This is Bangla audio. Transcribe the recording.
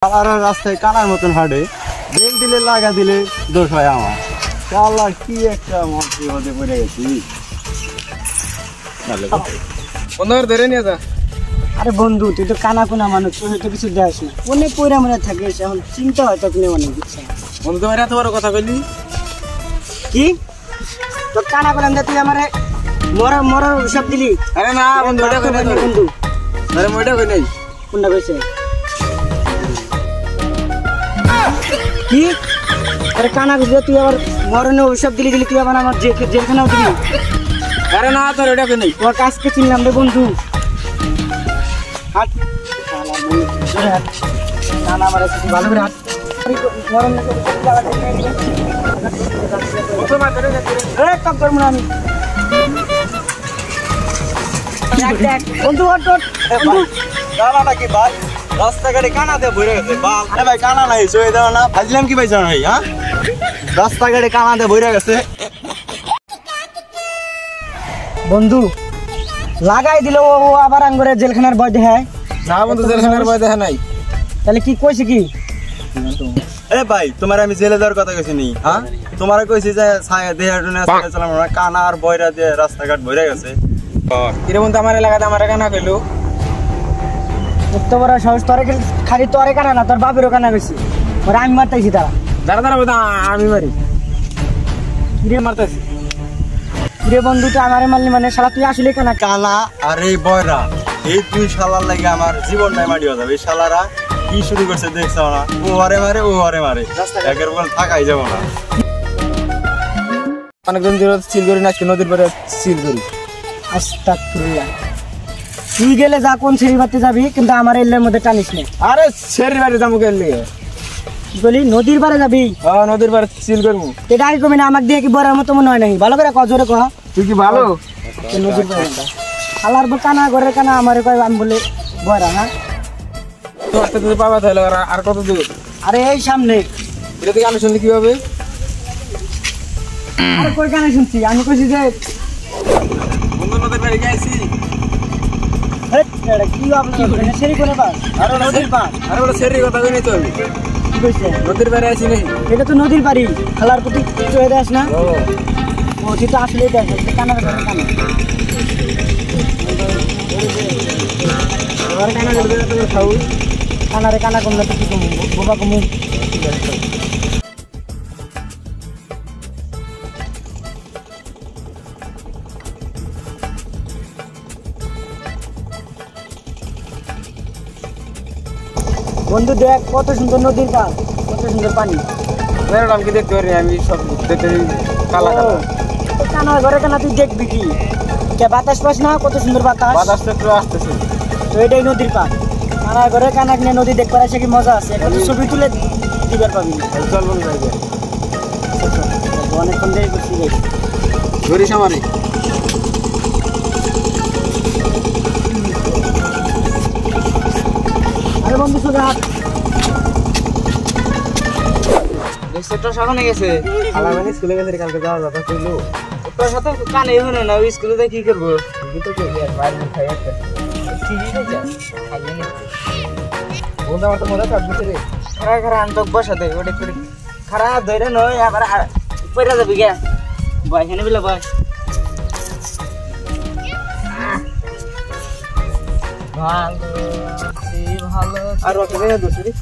রাস্তায় কানার মতন হাঁটে, বেল দিলে লাগা দিলে দোষ হয় আমার। আল্লাহ কি একটা মধ্যে পড়ে গেছি। ধরে নিয়ে যা। আরে বন্ধু, তুই তো কানা কোনা মানুষ, তুই হয়তো কিছু দেখ না, অনেক পয়রা মনে থাকিস, এখন চিন্তা হয় তখন অনেক দিচ্ছে। বন্ধু তোমার এত বড় কথা বললি কি তোর কানা কোনা তুই আমারে মরার সব দিলি? আরে না বন্ধু, ওটা কই নাই বন্ধু। আরে ওটা কই নাই। কোনটা কইছে? কি আরে কানা কইছে তুই আবার মরণে ওসব দিলি তুই আবার আমার জেলখানাও দিলি? আরে না তোর ওটা কই নাই। ওর কাজকে চিনলাম রে বন্ধু। হাট কানা আমার কাছে ভালো করে হাট মরণে আমি বন্ধু কি ভাই রাস্তাঘাটে কানাতে ভরে গেছে। আরে ভাই কানা নাই, চয়ে দাও না, ভাজলাম কি পাইছ ভাই? হ্যাঁ, রাস্তাঘাটে কানাতে ভরে গেছে। বন্ধু লাগাই দিল ও আবার আঙ্গুরের জেলখানার ভয় দেখায়। না বন্ধু, জেলখানার ভয় দেখা নাই। তাহলে কি কইছে কি? এ ভাই তোমার আমি জেলে যাওয়ার কথা কইছি নি? হ্যাঁ, তোমার কইছি যে কানা আর বয়রা দিয়ে রাস্তাঘাট ভরে গেছে। কিরে বন্ধু, আমার এলাকাতে আমার কানা কইলো। এত বড় সাহস! তোরে খালি তোরে কানা না, তোর বাপেরও কানা গেছি। ওরা আমি মারতেছি তারা। দাঁড়া দাঁড়া বন্ধু, আমি মারি। কিরে মারতেছি? কিরে বন্ধু, তুই আমারে মারলি মানে? শালা তুই আসলে কানা? কানা আর এই বয়রা, এই দুই শালার লাগে আমার জীবনটাই মাটি হয়ে যাবে। এই শালারা কি শুরু করছে দেখছো না? ও হারে মারে, ও হারে মারে, একের বল থাকাই যাবো না। অনেকদিন ধরে চিল করি না, নদীর পারে চিল করি। আস্তাগফিরুল্লাহ। তুই গেলে যা, কোন ছেড়ি বাড়তে যাবি, কিন্তু আমার এলের মধ্যে টানিস না। আরে ছেড়ে বাড়ি যাবো গেলে কি বলি? নদীর পারে যাবি? নদীর পারে চিল করবো। এটা আগে কবি না, আমাকে দিয়ে কি বড়ার মতো মনে হয় নাকি? ভালো করে কজরে কহ। তুই কি ভালো? নদীর পারে খালার কানা, ঘরের কানা, আমার কয় আমি বলে বয়রা। হ্যাঁ, তোর পাবা তাহলে আর কত দূর? আরে এই সামনে। এটা থেকে আমি শুনলি কিভাবে? আরে কই কানে শুনছি? আমি কইছি যে বন্ধু নদীর বাড়ি গেছি। কি আপনার সেরি করে পাস? আরে নদীর পার, আরে ওটা সেরি কথা কই নাই তো। কি কইছে? নদীর বাড়ি আছি নাই। এটা তো নদীর বাড়ি, খালার প্রতি চয়ে দেস না? ও তুই তো আসলেই দেখ, কানার কানা কানা। এবার কানা করবে তুমি খাও। কানারে কানা কমলে তো কি কমু, বোবা কমু। বন্ধু দেখ কত সুন্দর নদীর পার, কত সুন্দর পানি। আমি কি দেখতে পারি? আমি সব দেখতে কালা কালা। কানা ঘরে কানা তুই দেখবি কি? কে বাতাস পাস না? কত সুন্দর বাতাস। বাতাস তো একটু আসতেছে। তো এটাই নদীর পার। কানা ঘরে কানা নিয়ে নদী দেখবার আসে কি মজা আছে। একটা ছবি তুলে দিবার পাবি। চল বন্ধু যাই গে। অনেকক্ষণ দেরি করছি। ধরিস আমারে। আরে বন্ধু সোজা হাত। সেক্টর সামনে গেছে। খালা মানে স্কুলে গেছে, কালকে যাওয়ার কথা কইলো। তোর সাথে কানে শুনে না, ওই স্কুলে কি করবো? তো কই আর বাইরে খাই একটা। টিভি দেখে খাইয়ে নি। বন্ধু আমার তো মজা কাটছে রে। খারা খারা আনতক বসা দে, ওটা করে খারাপ ধরে নয় আবার পয়রা যাবি গে। বয় হেনে বিলা বয়। ভালো ভালো। আর ওকে দে দোসরি।